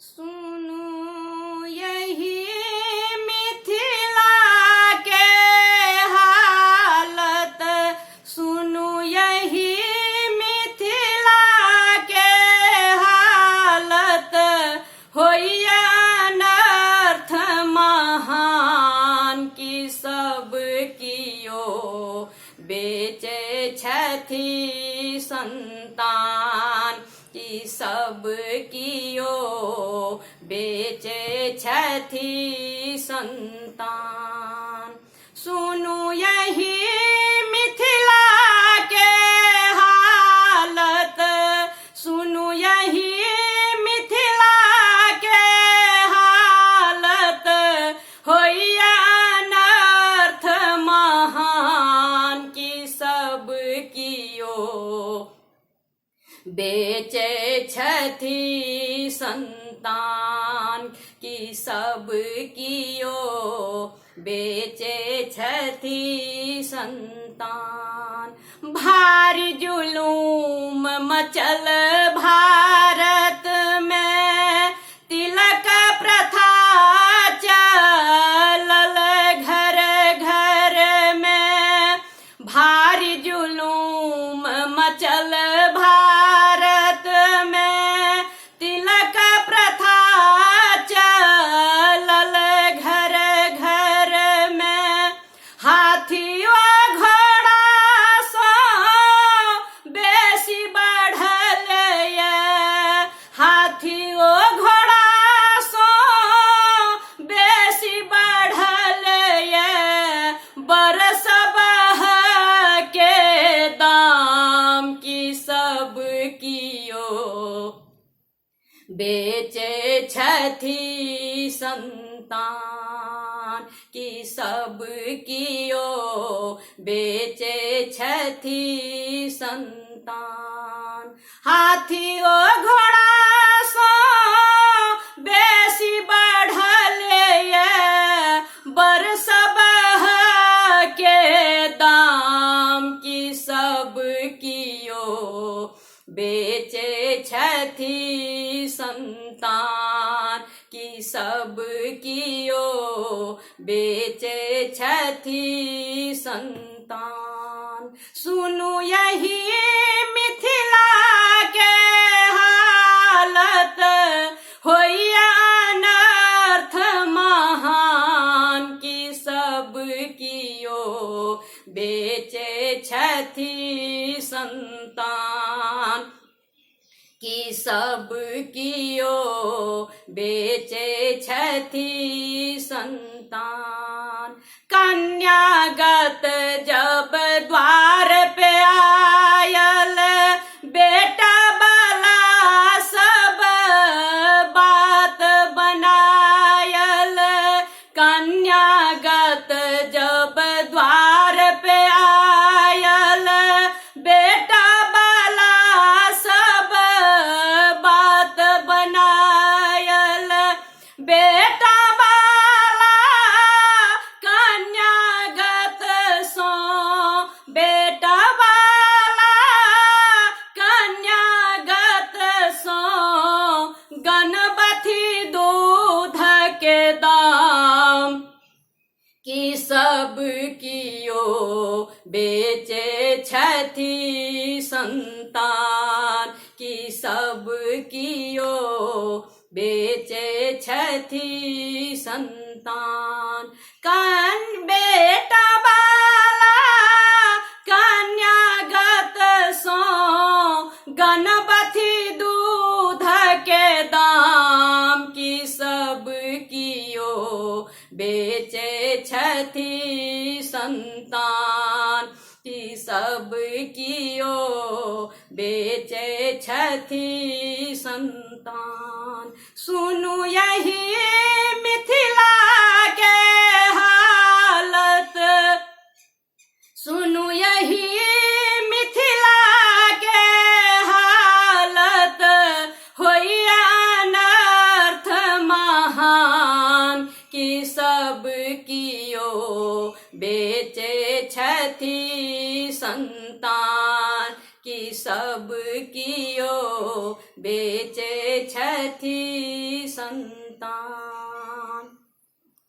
सुनु यही मिथिला के हालत, सुनु यही मिथिला के हालत, होइया अनर्थ महान की सब कियो बेचे छथि संतान, की सब कियो बेचे छथि संतान। सुनु यही मिथिला के हालत, सुनु यही मिथिला के हालत, होइया अनर्थ महान की सब कियो बेचे छथि संतान, की सब कियो बेचे छथि संतान। भारी जुलूम मचल भारत में, तिलक प्रथा चलल घर घर में, भारी जुलूम मचल भारत में, तिलक प्रथा चलल घर घर में। हाथी व घोड़ा सो बेसी बढ़ल ये, हाथी व घोड़ा सो बेसी बढ़ल ये, बरस बह के दाम की सब कियो बेचे छथि संतान, की सब कियो बेचे छथि संतान। हाथी ओ घोड़ा सो बेसी बढ़ल ये, बरस बह के दाम की सब कियो बेचे छथि संतान, की सब कियो बेचे छथि संतान। सुनु यही मिथिला के हालत, होइया अनर्थ महान की सब कियो बेचे छथि संतान, की सब कियो बेचे छथि संतान। कन्यागत जब द्वार पे आयल, बेटा वाला सब बात बनायल, कन्यागत जब द्वार पे आयल, बेटा वाला सब बात बनायल, बेटा वाला कन्यागत सो, बेटा वाला कन्यागत सो, गणपति दूध के दाम, की सब कियो बेचे छथि संतान, की सब कियो बेचे छथि संतान। कन बेटा वाला कन्यागत सो, गणपति दूध के दाम, की सब कियो बेचे छथि संतान, की सब कियो बेचे छथि संतान। सुनु यही मिथिला के हालत, सुनु यही मिथिला के हालत, होइया अनर्थ महान, की सब कियो बेचे छथि संतान, की सब कियो बेचे छथि संतान।